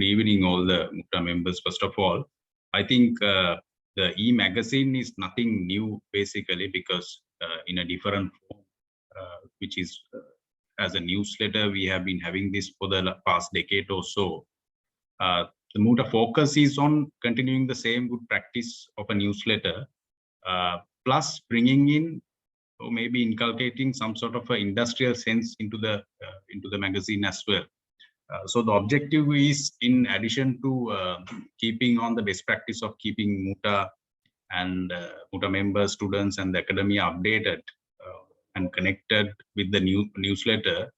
good evening, all the MUTA members. First of all, I think the e-magazine is nothing new, basically, because in a different form, which is as a newsletter, we have been having this for the past decade or so. The MUTA focus is on continuing the same good practice of a newsletter, plus bringing in or maybe inculcating some sort of an industrial sense into the magazine as well. So the objective is, in addition to keeping on the best practice of keeping MUTA and MUTA members, students, and the academia updated and connected with the newsletter,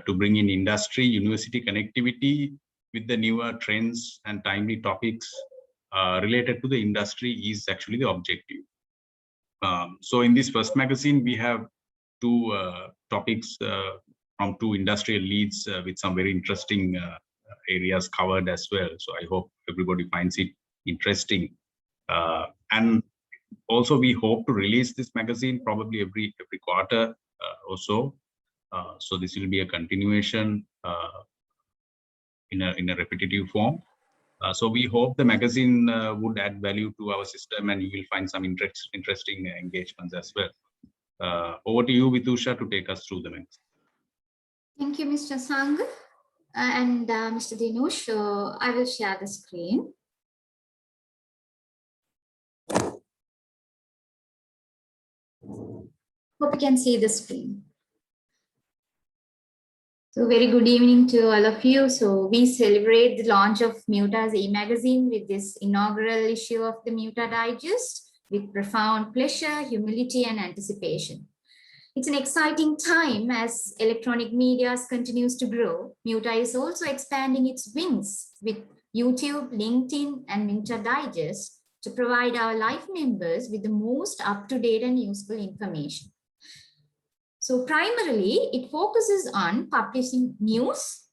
to bring in industry, university connectivity with the newer trends and timely topics related to the industry is actually the objective. So in this first magazine, we have two topics from two industrial leads with some very interesting areas covered as well. So I hope everybody finds it interesting. And also we hope to release this magazine probably every quarter or so. So this will be a continuation in a repetitive form. So we hope the magazine would add value to our system, and you will find some interesting engagements as well. Over to you, Vidusha, to take us through the magazine. Thank you, Mr. Sang and Mr. Dinush. I will share the screen. Hope you can see the screen. So very good evening to all of you. So we celebrate the launch of MUTA's e-magazine with this inaugural issue of the MUTA Digest with profound pleasure, humility, and anticipation. It's an exciting time as electronic media continues to grow. MUTA is also expanding its wings with YouTube, LinkedIn, and MUTA Digest to provide our live members with the most up-to-date and useful information. So primarily, it focuses on publishing news,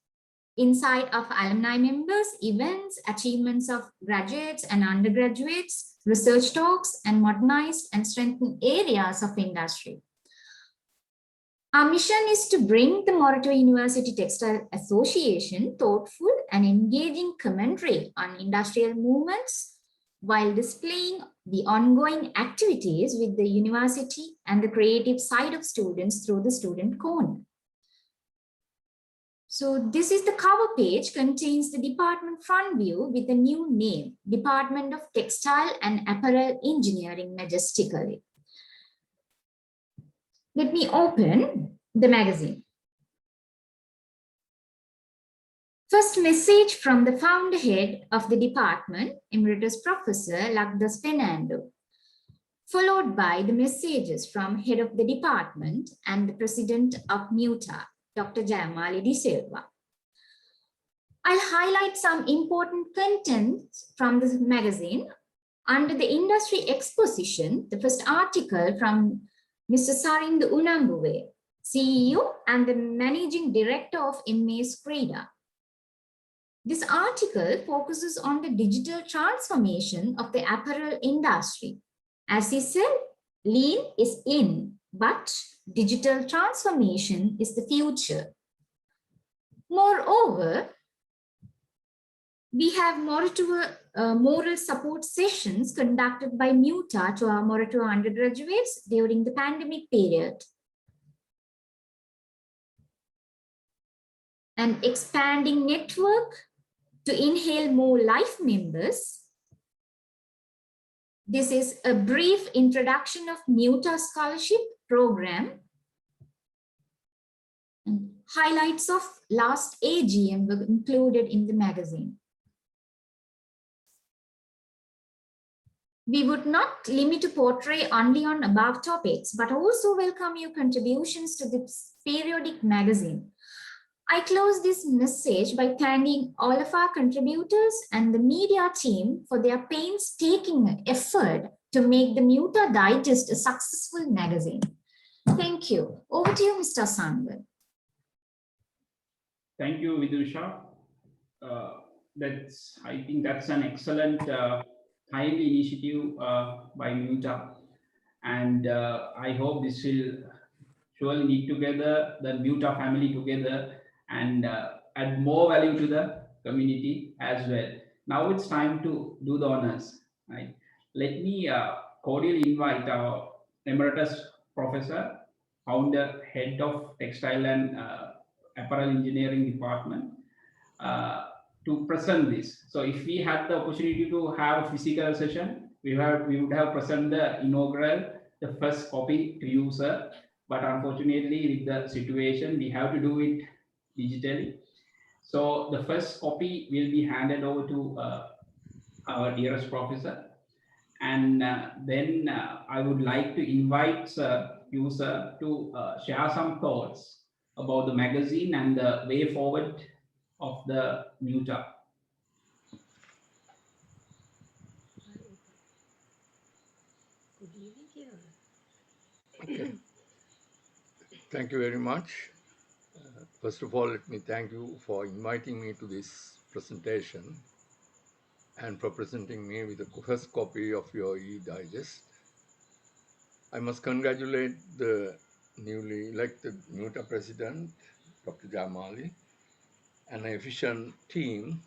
insight of alumni members, events, achievements of graduates and undergraduates, research talks, and modernized and strengthened areas of industry. Our mission is to bring the Moratuwa University Textile Association thoughtful and engaging commentary on industrial movements while displaying the ongoing activities with the university and the creative side of students through the student corner. So this is the cover page, contains the department front view with the new name, Department of Textile and Apparel Engineering, majestically. Let me open the magazine. First message from the founder head of the department, Emeritus Professor Lagdas Fernando, followed by the messages from head of the department and the president of MUTA, Dr. Jayamali De Silva. I'll highlight some important content from this magazine. Under the industry exposition, the first article from Mr. Sarindu Unambuwe, CEO and the managing director of MS Frida. This article focuses on the digital transformation of the apparel industry. As he said, lean is in, but digital transformation is the future. Moreover, we have Moratuwa moral support sessions conducted by MUTA to our Moratuwa undergraduates during the pandemic period. An expanding network to inhale more life members. This is a brief introduction of MUTA scholarship program. And highlights of last AGM were included in the magazine. We would not limit to portray only on above topics, but also welcome your contributions to this periodic magazine. I close this message by thanking all of our contributors and the media team for their painstaking effort to make the MUTA Digest a successful magazine. Thank you. Over to you, Mr. Sangwan. Thank you, Vidusha. I think that's an excellent timely initiative by MUTA. And I hope this will surely knit together the MUTA family together and add more value to the community as well. Now it's time to do the honors. Right? Let me cordially invite our emeritus professor, founder, head of textile and apparel engineering department, uh, to present this. So if we had the opportunity to have a physical session, we would have presented the inaugural, the first copy to user. But unfortunately, with the situation, we have to do it digitally. So the first copy will be handed over to our dearest professor, and then I would like to invite user to share some thoughts about the magazine and the way forward of the MUTA. Good evening, Kiran. Okay. Thank you very much. First of all, let me thank you for inviting me to this presentation and for presenting me with the first copy of your e-digest. I must congratulate the newly elected MUTA president, Dr. Jamali, and an efficient team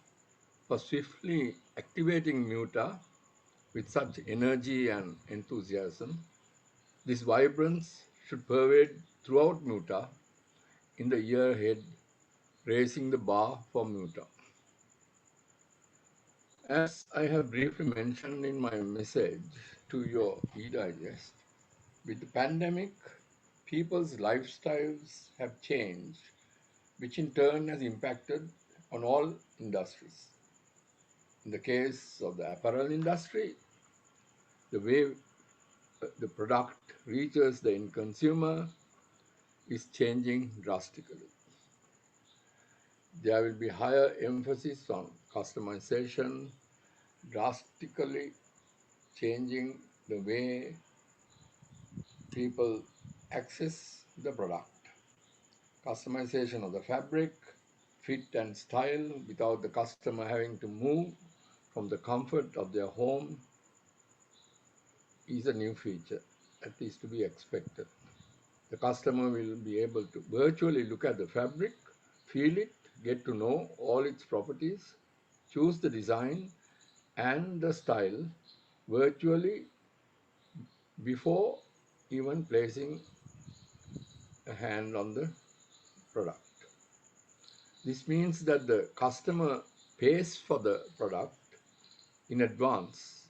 for swiftly activating MUTA with such energy and enthusiasm. This vibrance should pervade throughout MUTA in the year ahead, raising the bar for MUTA. As I have briefly mentioned in my message to your e-digest, with the pandemic, people's lifestyles have changed, which in turn has impacted on all industries. In the case of the apparel industry, the way the product reaches the end consumer is changing drastically. There will be higher emphasis on customization, drastically changing the way people access the product. Customization of the fabric, fit and style without the customer having to move from the comfort of their home is a new feature that is to be expected. The customer will be able to virtually look at the fabric, feel it, get to know all its properties, choose the design and the style virtually before even placing a hand on the product. This means that the customer pays for the product in advance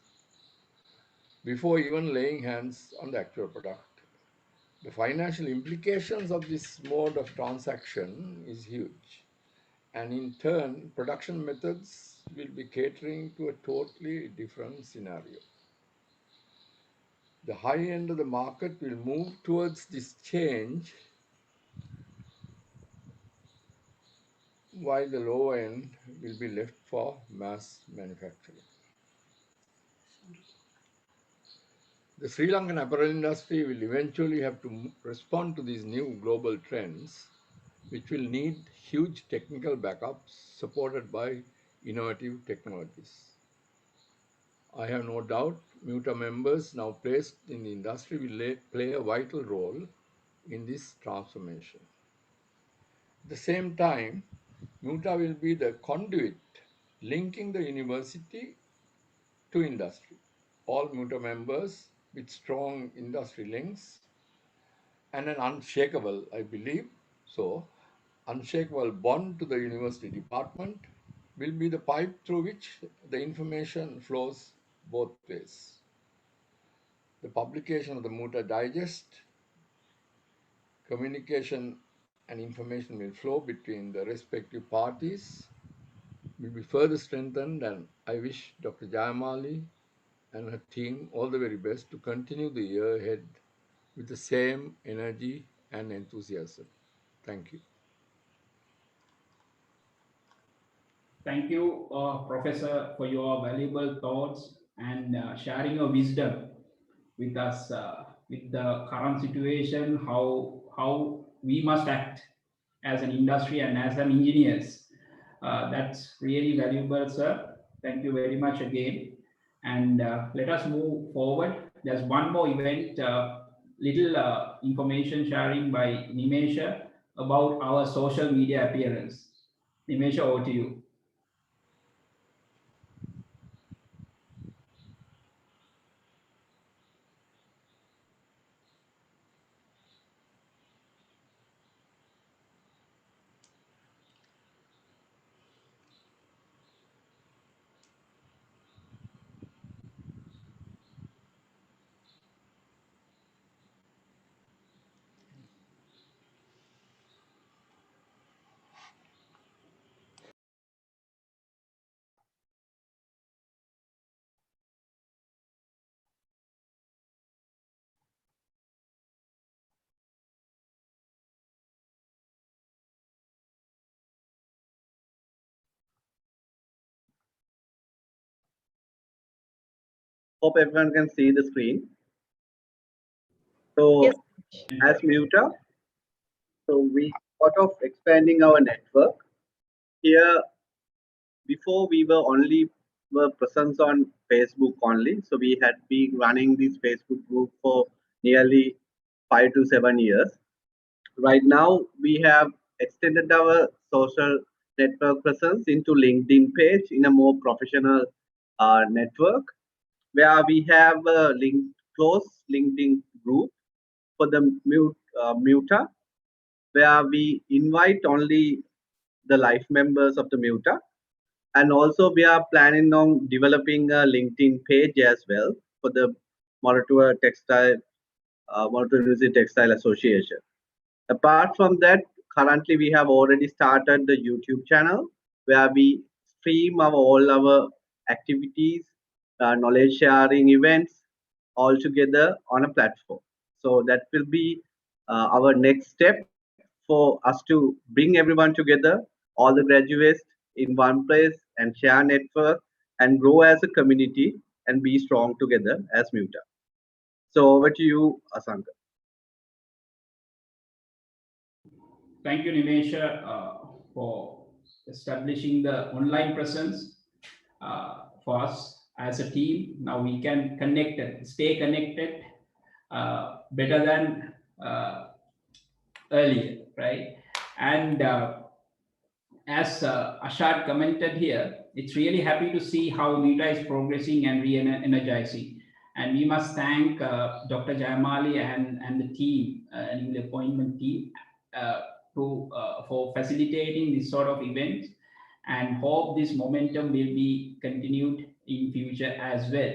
before even laying hands on the actual product. The financial implications of this mode of transaction is huge, and in turn, production methods will be catering to a totally different scenario. The high end of the market will move towards this change, while the lower end will be left for mass manufacturing. The Sri Lankan apparel industry will eventually have to respond to these new global trends, which will need huge technical backups supported by innovative technologies. I have no doubt MUTA members now placed in the industry will play a vital role in this transformation. At the same time, MUTA will be the conduit linking the university to industry. All MUTA members with strong industry links and an unshakable, I believe, so unshakable bond to the university department will be the pipe through which the information flows both ways. The publication of the MUTA Digest, communication and information will flow between the respective parties, will be further strengthened, and I wish Dr. Jayamali and her team all the very best to continue the year ahead with the same energy and enthusiasm. Thank you. Thank you, Professor, for your valuable thoughts and sharing your wisdom with us with the current situation, how we must act as an industry and as an engineers. That's really valuable, sir. Thank you very much again. And let us move forward. There's one more event, little information sharing by Nimesha about our social media appearance. Nimesha, over to you. Hope everyone can see the screen. So Yes. as MUTA, so we sort of expanding our network. Here, before we were present on Facebook only. So we had been running this Facebook group for nearly 5 to 7 years. Right now, we have extended our social network presence into LinkedIn page in a more professional network, where we have a close LinkedIn group for the MUTA, where we invite only the life members of the MUTA. And also we are planning on developing a LinkedIn page as well for the Moratuwa University Textile Association. Apart from that, currently we have already started the YouTube channel where we stream all our activities, knowledge sharing events all together on a platform. So that will be our next step for us to bring everyone together, all the graduates in one place and share network and grow as a community and be strong together as MUTA. So over to you, Asanka. Thank you, Nimesha, for establishing the online presence for us as a team. Now we can stay connected better than earlier, right? And as Ashad commented here, it's really happy to see how MUTA is progressing and re-energizing. And we must thank Dr. Jayamali and the team, and the appointment team, for facilitating this sort of events, and hope this momentum will be continued in future as well.